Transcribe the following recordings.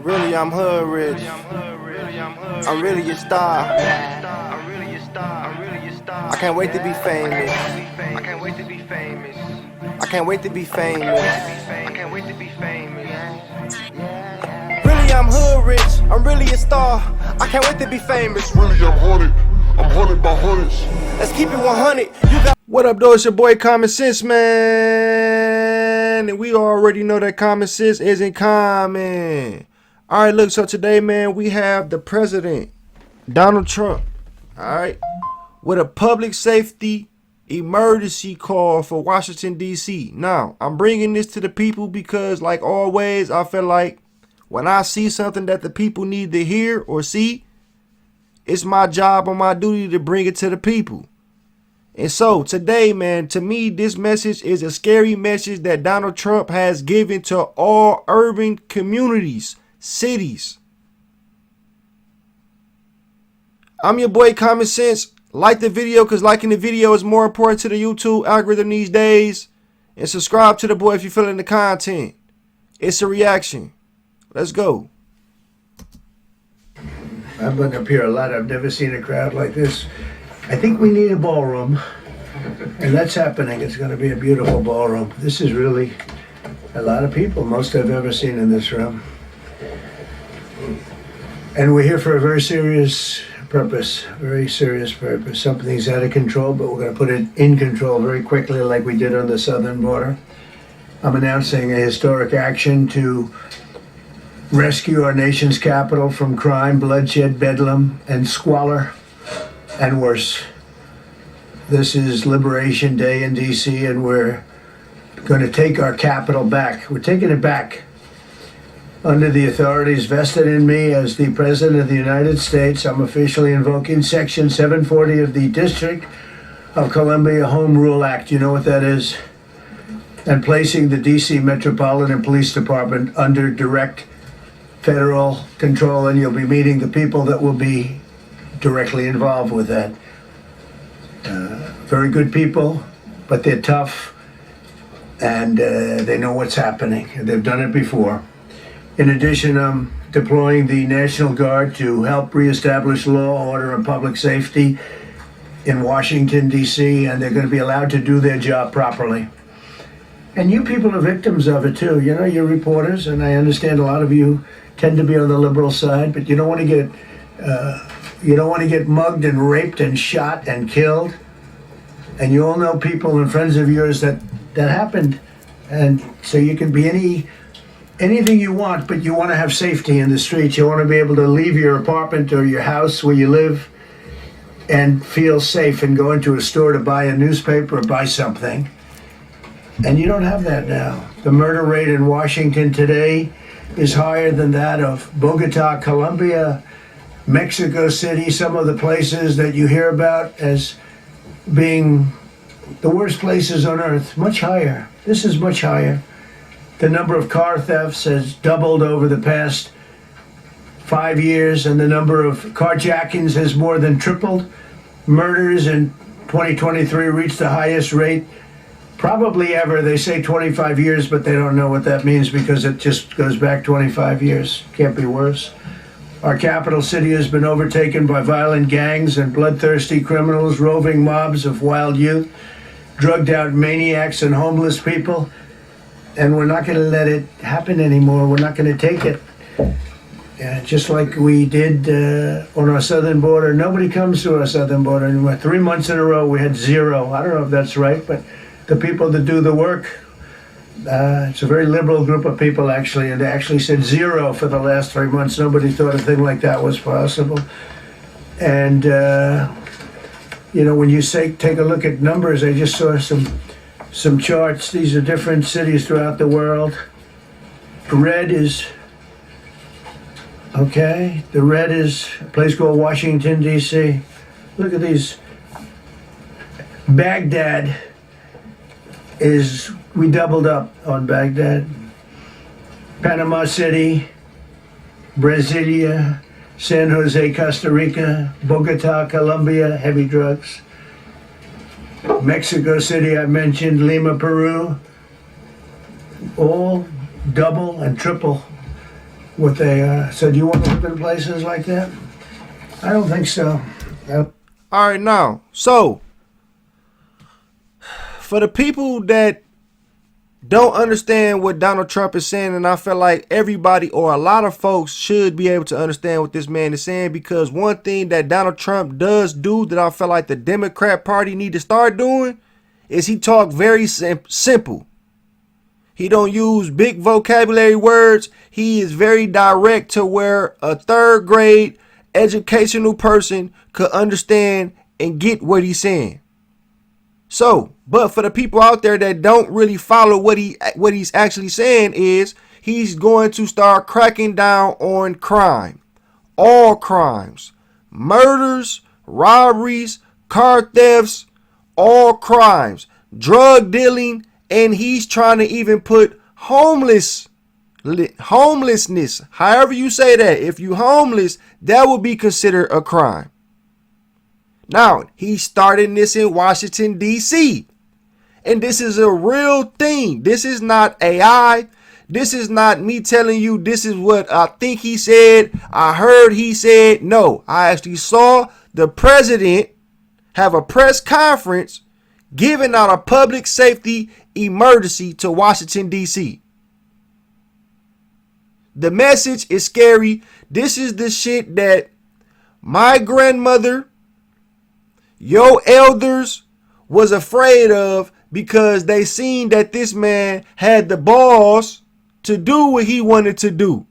Really, I'm hood rich. I'm really a star. I can't wait to be famous. I can't wait to be famous. I can't wait to be famous. I can't wait to be famous. Really, I'm hood rich. I'm really a star. I can't wait to be famous. Really, I'm haunted. I'm haunted by hundreds. Let's keep it 100. You got what up, though? It's your boy Common Sense, man. And we already know that common sense isn't common. All right, look. So today, man, we have the president, Donald Trump. All right, with a public safety emergency call for Washington, D.C. Now, I'm bringing this to the people because, like always, I feel like when I see something that the people need to hear or see, it's my job or my duty to bring it to the people. And so today, man, to me, this message is a scary message that Donald Trump has given to all urban communities, cities. I'm your boy Common Sense. Like the video because liking the video is more important to the YouTube algorithm these days. And subscribe to the boy if you're feeling the content. It's a reaction. Let's go. I've been up here a lot. I've never seen a crowd like this. I think we need a ballroom, and that's happening. It's going to be a beautiful ballroom. This is really a lot of people, most I've ever seen in this room. And we're here for a very serious purpose, very serious purpose. Something's out of control, but we're going to put it in control very quickly like we did on the southern border. I'm announcing a historic action to rescue our nation's capital from crime, bloodshed, bedlam, and squalor, and worse. This is Liberation Day in D.C., and we're going to take our capital back. We're taking it back under the authorities vested in me as the President of the United States. I'm officially invoking Section 740 of the District of Columbia Home Rule Act. You know what that is? And placing the D.C. Metropolitan Police Department under direct federal control, and you'll be meeting the people that will be directly involved with that. Very good people, but they're tough, and they know what's happening. They've done it before. In addition, I'm deploying the National Guard to help reestablish law, order, and public safety in Washington, D.C., and they're going to be allowed to do their job properly. And you people are victims of it, too. You know, you're reporters, and I understand a lot of you tend to be on the liberal side, but you don't want to get mugged and raped and shot and killed. And you all know people and friends of yours that happened. And so you can be anything you want, but you want to have safety in the streets. You want to be able to leave your apartment or your house where you live and feel safe and go into a store to buy a newspaper or buy something. And you don't have that now. The murder rate in Washington today is higher than that of Bogota, Colombia, Mexico City, some of the places that you hear about as being the worst places on earth. Much higher. This is much higher. The number of car thefts has doubled over the past 5 years, and the number of carjackings has more than tripled. Murders in 2023 reached the highest rate probably ever. They say 25 years, but they don't know what that means because it just goes back 25 years. Can't be worse. Our capital city has been overtaken by violent gangs and bloodthirsty criminals, roving mobs of wild youth, drugged out maniacs and homeless people. And we're not going to let it happen anymore. We're not going to take it. Just like we did on our southern border. Nobody comes to our southern border anymore. 3 months in a row we had zero. I don't know if that's right, but the people that do the work, it's a very liberal group of people actually, and they actually said zero for the last 3 months. Nobody thought a thing like that was possible. And you know, when you take a look at numbers, I just saw some charts. These are different cities throughout the world. Red is okay. The red is a place called Washington, D.C. Look at these. Baghdad we doubled up on Baghdad. Panama City, Brasilia, San Jose, Costa Rica, Bogota, Colombia, heavy drugs. Mexico City, I mentioned, Lima, Peru, all double and triple what they are. So do you want to live in places like that? I don't think so. All right, now, so for the people that don't understand what Donald Trump is saying, and I feel like everybody or a lot of folks should be able to understand what this man is saying, because one thing that Donald Trump does do that I feel like the Democrat Party need to start doing is he talk very simple. He don't use big vocabulary words. He is very direct to where a third grade educational person could understand and get what he's saying. So, but for the people out there that don't really follow what he's actually saying is he's going to start cracking down on crime. All crimes. Murders, robberies, car thefts, all crimes. Drug dealing, and he's trying to even put homelessness, however you say that, if you homeless, that would be considered a crime. Now, he's starting this in Washington, D.C. And this is a real thing. This is not AI. This is not me telling you this is what I think he said. I heard he said. No, I actually saw the president have a press conference giving out a public safety emergency to Washington, D.C. The message is scary. This is the shit that my grandmother, your elders, was afraid of because they seen that this man had the balls to do what he wanted to do.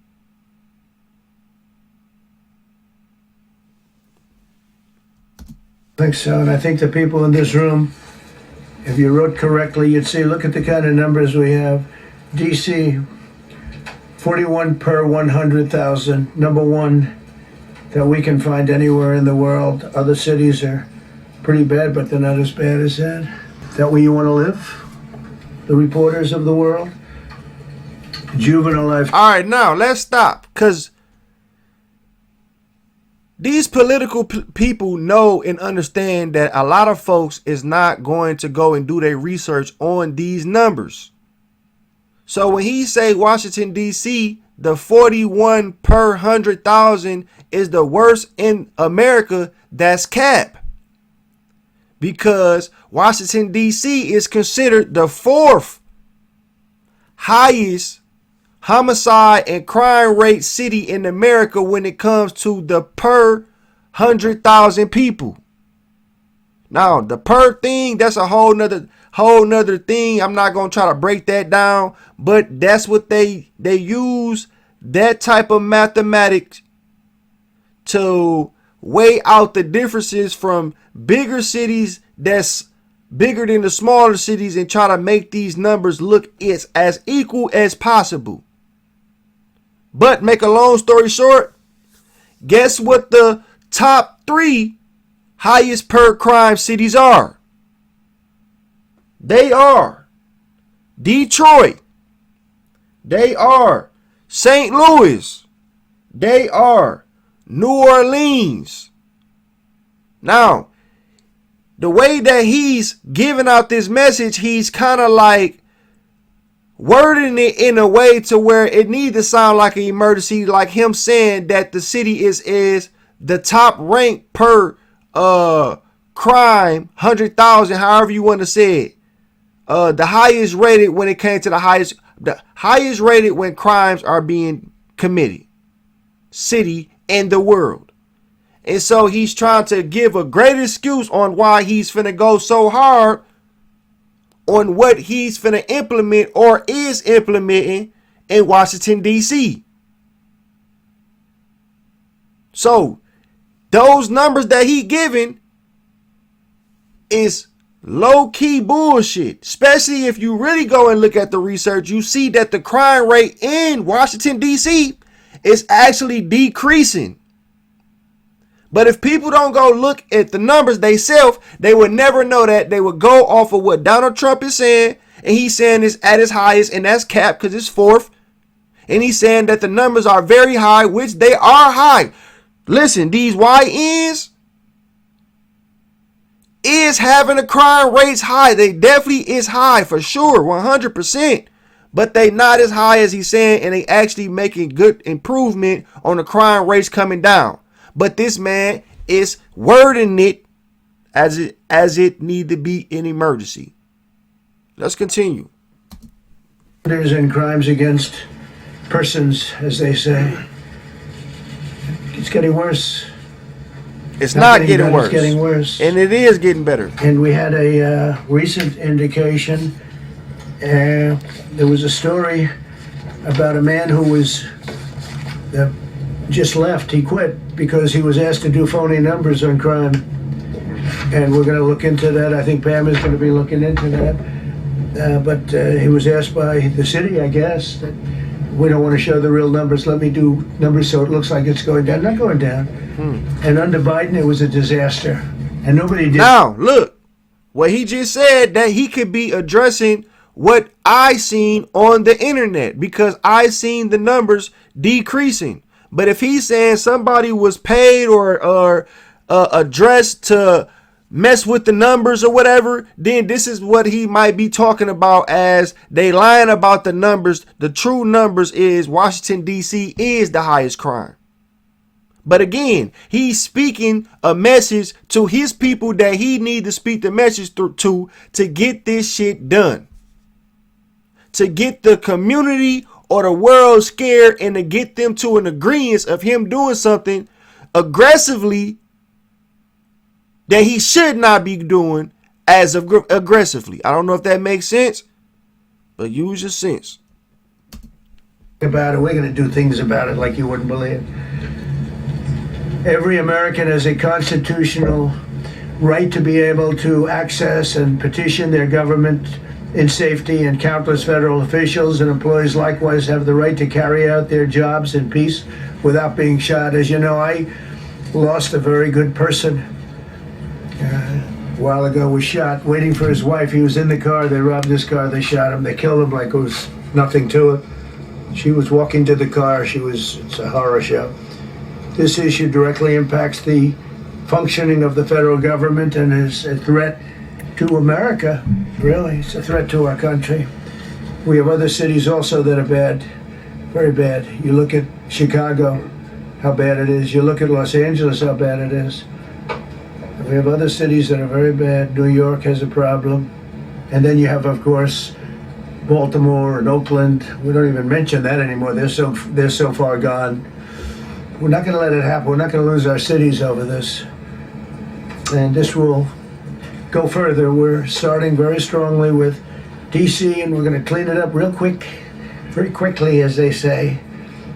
I think so, and I think the people in this room, if you wrote correctly, you'd see, look at the kind of numbers we have. DC, 41 per 100,000, number one that we can find anywhere in the world. Other cities are pretty bad, but they're not as bad as that. Is that where you want to live? The reporters of the world? Juvenile life. All right, now let's stop, because these political people know and understand that a lot of folks is not going to go and do their research on these numbers. So when he say Washington, D.C., the 41 per 100,000 is the worst in America, that's cap. Because Washington, D.C. is considered the fourth highest homicide and crime rate city in America when it comes to the per 100,000 people. Now, the per thing, that's a whole nother thing. I'm not going to try to break that down, but that's what they use, that type of mathematics to weigh out the differences from bigger cities that's bigger than the smaller cities and try to make these numbers look as equal as possible. But make a long story short, guess what the top 3 highest per crime cities are? They are Detroit. They are St. Louis. They are New Orleans. Now, the way that he's giving out this message, he's kind of like wording it in a way to where it needs to sound like an emergency, like him saying that the city is the top rank per crime, 100,000, however you want to say it. The highest rated when it came to the highest rated when crimes are being committed city in the world. And so he's trying to give a great excuse on why he's finna go so hard on what he's finna implement or is implementing in Washington, D.C. So those numbers that he giving is low-key bullshit. Especially if you really go and look at the research, you see that the crime rate in Washington, D.C. is actually decreasing. But if people don't go look at the numbers themselves, they would never know that. They would go off of what Donald Trump is saying, and he's saying it's at its highest, and that's cap because it's fourth. And he's saying that the numbers are very high, which they are high. Listen, these YNs is having the crime rates high. They definitely is high for sure, 100%. but they not as high as he's saying, and they actually making good improvement on the crime rates coming down. But this man is wording it as it need to be an emergency. Let's continue. And crimes against persons, as they say. It's getting worse. It's not getting better, worse. It's getting worse. And it is getting better. And we had a recent indication. There was a story about a man who was just left. He quit because he was asked to do phony numbers on crime. And we're going to look into that. I think Pam is going to be looking into that. But he was asked by the city, I guess, that we don't want to show the real numbers. Let me do numbers so it looks like it's going down. Not going down. And under Biden, it was a disaster. And nobody did. Now, look, what he just said, that he could be addressing what I seen on the internet, because I seen the numbers decreasing. But if he's saying somebody was paid or addressed to mess with the numbers or whatever, then this is what he might be talking about as they lying about the numbers. The true numbers is Washington, D.C. is the highest crime. But again, he's speaking a message to his people that he need to speak the message to get this shit done. To get the community or the world scared and to get them to an agreement of him doing something aggressively that he should not be doing as aggressively. I don't know if that makes sense, but use your sense. About it, we're going to do things about it like you wouldn't believe. Every American has a constitutional right to be able to access and petition their government in safety, and countless federal officials and employees likewise have the right to carry out their jobs in peace without being shot. As you know, I lost a very good person a while ago. Was shot waiting for his wife. He was in the car. They robbed his car. They shot him. They killed him like it was nothing to it. She was walking to the car. It's a horror show. This issue directly impacts the functioning of the federal government and is a threat to America. Really, it's a threat to our country. We have other cities also that are bad, very bad. You look at Chicago, how bad it is. You look at Los Angeles, how bad it is. We have other cities that are very bad. New York has a problem. And then you have, of course, Baltimore and Oakland. We don't even mention that anymore. They're so far gone. We're not going to let it happen. We're not going to lose our cities over this. And this will go further. We're starting very strongly with D.C., and we're going to clean it up real quick, very quickly, as they say.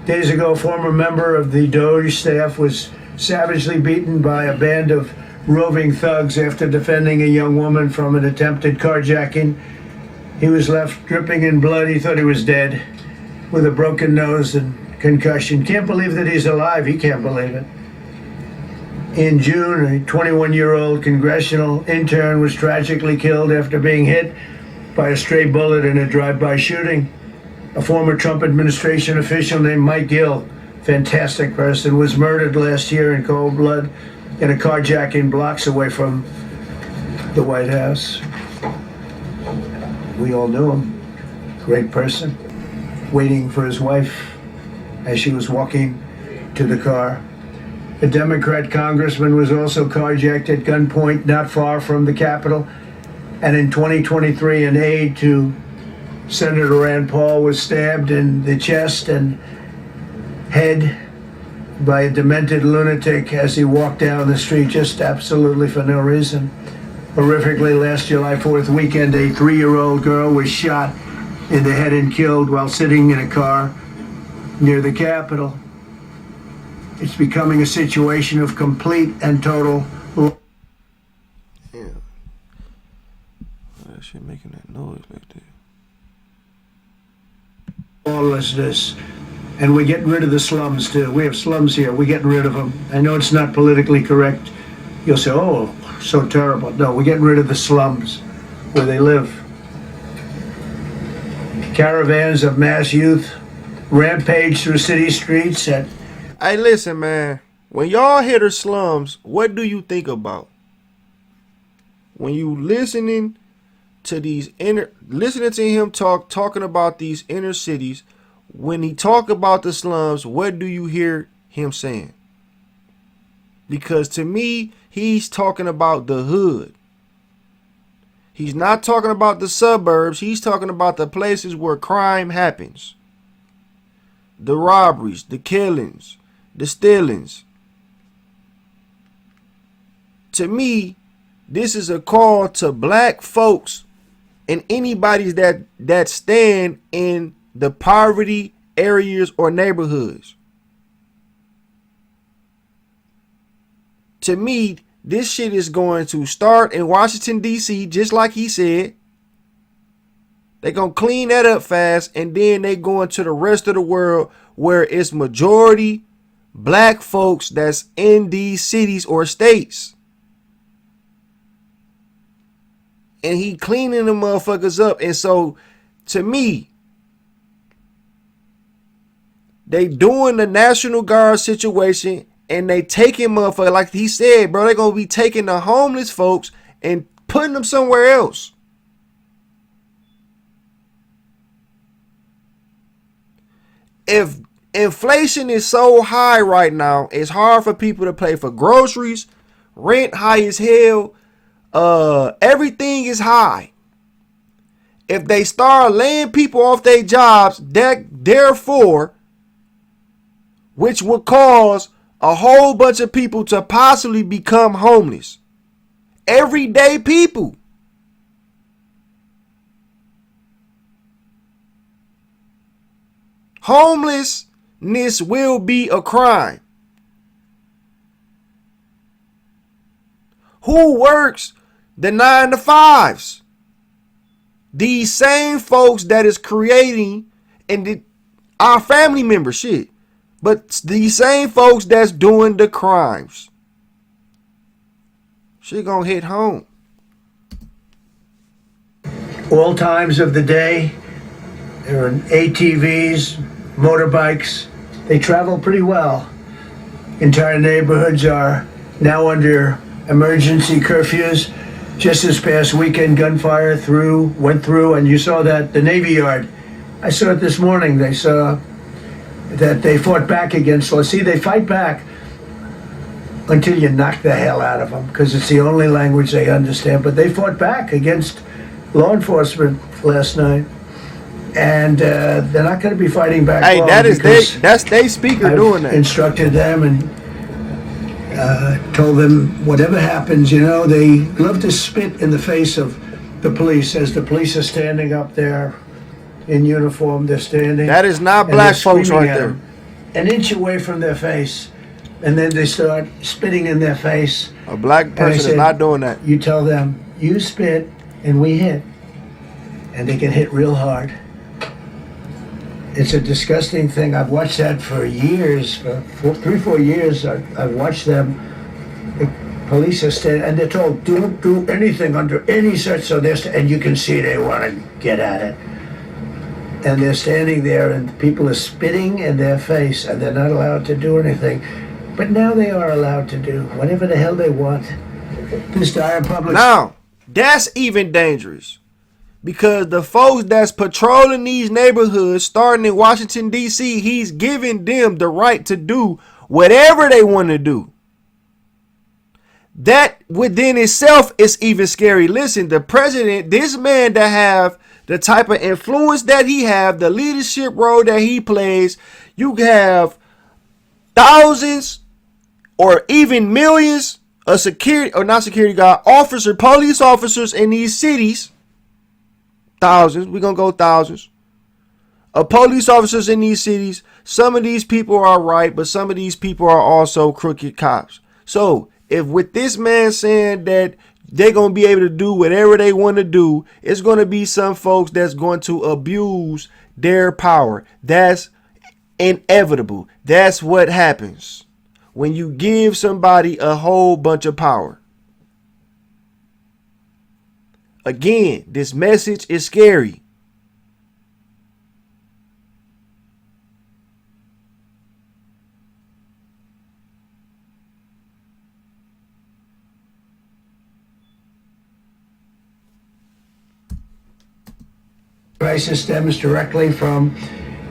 Days ago, a former member of the DOJ staff was savagely beaten by a band of roving thugs after defending a young woman from an attempted carjacking. He was left dripping in blood. He thought he was dead, with a broken nose and concussion. Can't believe that he's alive. He can't believe it. In June, a 21-year-old congressional intern was tragically killed after being hit by a stray bullet in a drive-by shooting. A former Trump administration official named Mike Gill, fantastic person, was murdered last year in cold blood in a carjacking blocks away from the White House. We all knew him. Great person. Waiting for his wife as she was walking to the car. A Democrat congressman was also carjacked at gunpoint not far from the Capitol. And in 2023, an aide to Senator Rand Paul was stabbed in the chest and head by a demented lunatic as he walked down the street, just absolutely for no reason. Horrifically, last July 4th weekend, a 3-year-old girl was shot in the head and killed while sitting in a car near the Capitol. It's becoming a situation of complete and total. Yeah. That shit making that noise like that. Lawlessness. And we're getting rid of the slums too. We have slums here. We're getting rid of them. I know it's not politically correct. You'll say, oh, so terrible. No, we're getting rid of the slums where they live. Caravans of mass youth rampage through city streets at... Hey, listen, man. When y'all hear the slums, what do you think about? When you listening to these listening to him talking about these inner cities, when he talk about the slums, what do you hear him saying? Because to me, he's talking about the hood. He's not talking about the suburbs. He's talking about the places where crime happens. The robberies, the killings, the stealings. To me, this is a call to black folks and anybody that stand in the poverty areas or neighborhoods. To me, this shit is going to start in Washington, D.C., just like he said. They're going to clean that up fast, and then they go into the rest of the world where it's majority black folks that's in these cities or states. And he cleaning the motherfuckers up. And so, to me, they doing the National Guard situation, and they taking motherfuckers, like he said, bro, they gonna be taking the homeless folks and putting them somewhere else. If inflation is so high right now, it's hard for people to pay for groceries, rent high as hell, everything is high. If they start laying people off their jobs, therefore, which would cause a whole bunch of people to possibly become homeless. Everyday people. Homelessness will be a crime. Who works the 9 to 5s? These same folks that is creating and our family members, shit. But these same folks that's doing the crimes. She gonna hit home. All times of the day, there are ATVs, motorbikes. They travel pretty well. Entire neighborhoods are now under emergency curfews. Just this past weekend, gunfire went through, and you saw that the Navy Yard. I saw it this morning. They saw that they fought back against. Well, see, they fight back until you knock the hell out of them, because it's the only language they understand. But they fought back against law enforcement last night, and they're not going to be fighting back. Hey, that's they speaker I've doing that. Instructed them and told them whatever happens, they love to spit in the face of the police as the police are standing up there in uniform. They're standing. That is not black folks right there. An inch away from their face, and then they start spitting in their face. A black person is not doing that. You tell them, you spit and we hit, and they can hit real hard. It's a disgusting thing. I've watched that for years, for 3-4 years. I've watched them. The police are standing, and they're told, don't do anything under any such. So and you can see they want to get at it. And they're standing there, and people are spitting in their face, and they're not allowed to do anything. But now they are allowed to do whatever the hell they want. This dire public. Now, that's even dangerous. Because the folks that's patrolling these neighborhoods, starting in Washington, D.C., he's giving them the right to do whatever they want to do. That within itself is even scary. Listen, the president, this man that have the type of influence that he have, the leadership role that he plays, you have thousands or even millions of police officers in these cities. Thousands, we're gonna go thousands of police officers in these cities. Some of these people are right, but some of these people are also crooked cops. So if with this man saying that they're going to be able to do whatever they want to do, it's going to be some folks that's going to abuse their power. That's inevitable. That's what happens when you give somebody a whole bunch of power. Again, this message is scary. crisis stems directly from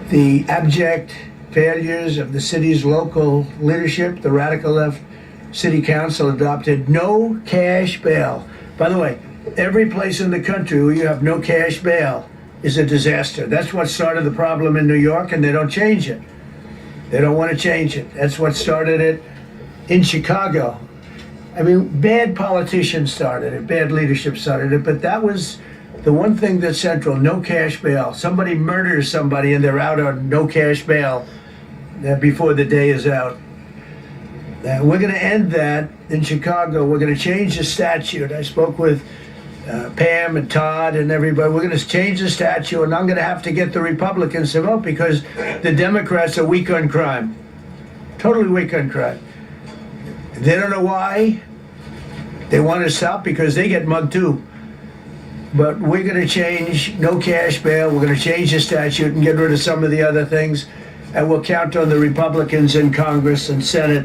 the abject failures of the city's local leadership. The radical left city council adopted no cash bail. By the way, every place in the country where you have no cash bail is a disaster. That's what started the problem in New York, and they don't change it. They don't want to change it. That's what started it in Chicago. I mean, bad politicians started it, bad leadership started it, but that was the one thing that's central: no cash bail. Somebody murders somebody and they're out on no cash bail before the day is out. We're going to end that in Chicago. We're going to change the statute. I spoke with Pam and Todd and everybody. We're going to change the statute, and I'm going to have to get the Republicans to vote because the Democrats are weak on crime. Totally weak on crime. They don't know why. They want to stop because they get mugged too. But we're going to change no cash bail. We're going to change the statute and get rid of some of the other things. And we'll count on the Republicans in Congress and Senate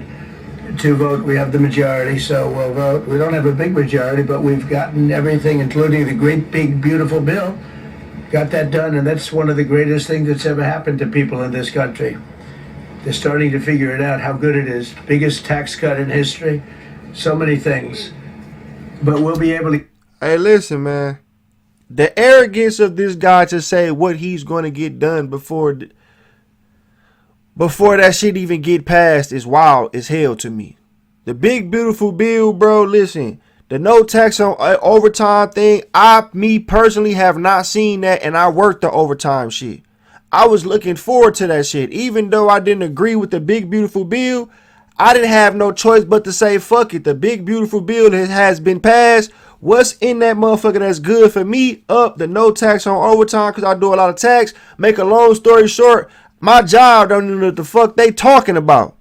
to vote. We have the majority, so we'll vote. We don't have a big majority, but we've gotten everything, including the great, big, beautiful bill. Got that done, and that's one of the greatest things that's ever happened to people in this country. They're starting to figure it out, how good it is. Biggest tax cut in history. So many things. But we'll be able to... Hey, listen, man. The arrogance of this guy to say what he's going to get done before that shit even get passed is wild as hell to me. The big beautiful bill, bro, listen, the no tax on overtime thing, me personally have not seen that, and I worked the overtime shit. I was looking forward to that shit. Even though I didn't agree with the big beautiful bill, I didn't have no choice but to say fuck it. The big beautiful bill that has been passed. What's in that motherfucker that's good for me? Up the no tax on overtime because I do a lot of tax. Make a long story short, my job don't even know what the fuck they talking about.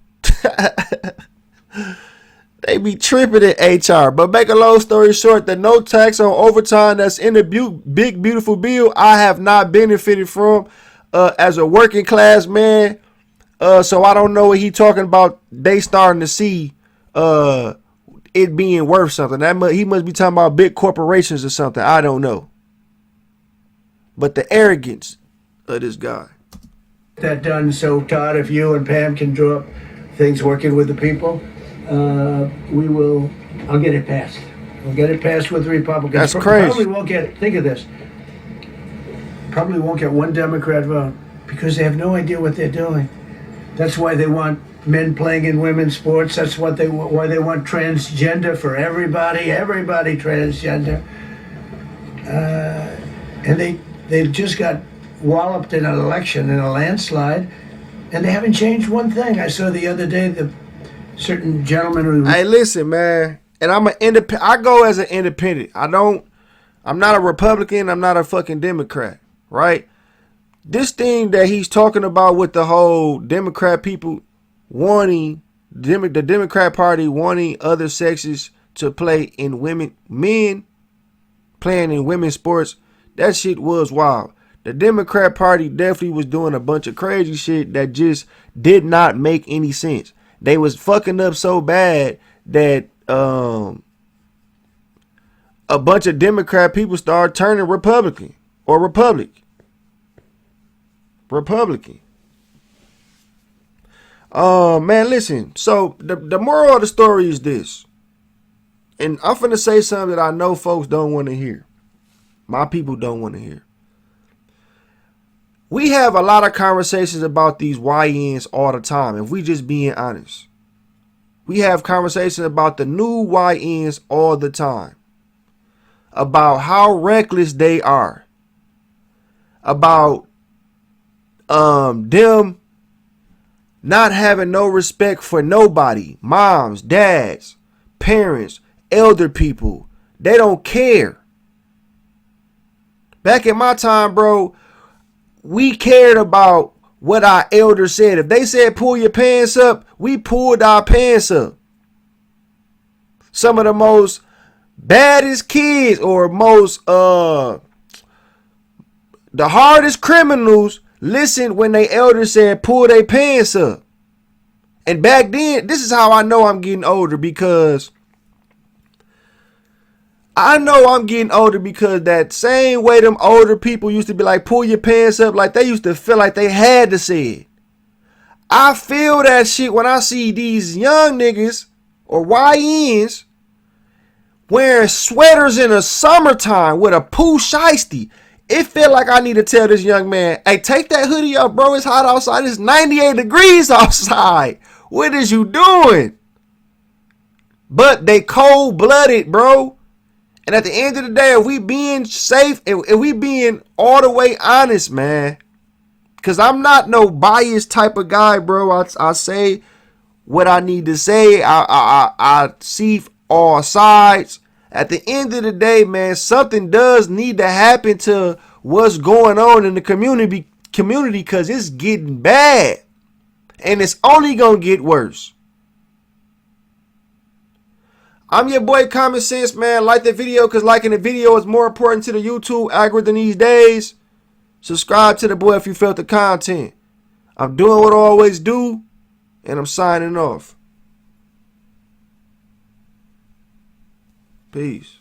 They be tripping at HR. But make a long story short, the no tax on overtime that's in the big beautiful bill, I have not benefited from as a working class man. So I don't know what he talking about. They starting to see it being worth something. He must be talking about big corporations or something. I don't know. But the arrogance of this guy. That done. So Todd, if you and Pam can draw up things working with the people, I'll get it passed. We'll get it passed with the Republicans. That's crazy. Probably won't get, think of this, probably won't get one Democrat vote because they have no idea what they're doing. That's why they want men playing in women's sports. That's why they want transgender for everybody transgender. And they've just got walloped in an election, in a landslide, and they haven't changed one thing. I saw the other day the certain gentleman who... Hey, listen, man, and I'm an independent. I go as an independent. I'm not a Republican. I'm not a fucking Democrat, right? This thing that he's talking about with the whole Democrat people wanting, the Democrat Party wanting other sexes to play in men playing in women's sports, that shit was wild. The Democrat Party definitely was doing a bunch of crazy shit that just did not make any sense. They was fucking up so bad that a bunch of Democrat people started turning Republican or Republican. Man, listen. So the moral of the story is this. And I'm finna say something that I know folks don't want to hear. My people don't want to hear. We have a lot of conversations about these YNs all the time, if we just being honest. We have conversations about the new YNs all the time. About how reckless they are. About them not having no respect for nobody. Moms, dads, parents, elder people. They don't care. Back in my time, bro, we cared about what our elders said. If they said pull your pants up, we pulled our pants up. Some of the most baddest kids or most the hardest criminals listened when they elders said pull their pants up. And back then, this is how I know I'm getting older, because I know I'm getting older because that same way them older people used to be like, pull your pants up, like they used to feel like they had to say it. I feel that shit when I see these young niggas or YNs wearing sweaters in the summertime with a poo shiesty. It feel like I need to tell this young man, hey, take that hoodie up, bro. It's hot outside. It's 98 degrees outside. What is you doing? But they cold-blooded, bro. And at the end of the day, if we being safe, if we being all the way honest, man, because I'm not no biased type of guy, bro. I say what I need to say. I see all sides. At the end of the day, man, something does need to happen to what's going on in the community because it's getting bad. And it's only going to get worse. I'm your boy Common Sense, man. Like the video because liking the video is more important to the YouTube algorithm these days. Subscribe to the boy if you felt the content. I'm doing what I always do, and I'm signing off. Peace.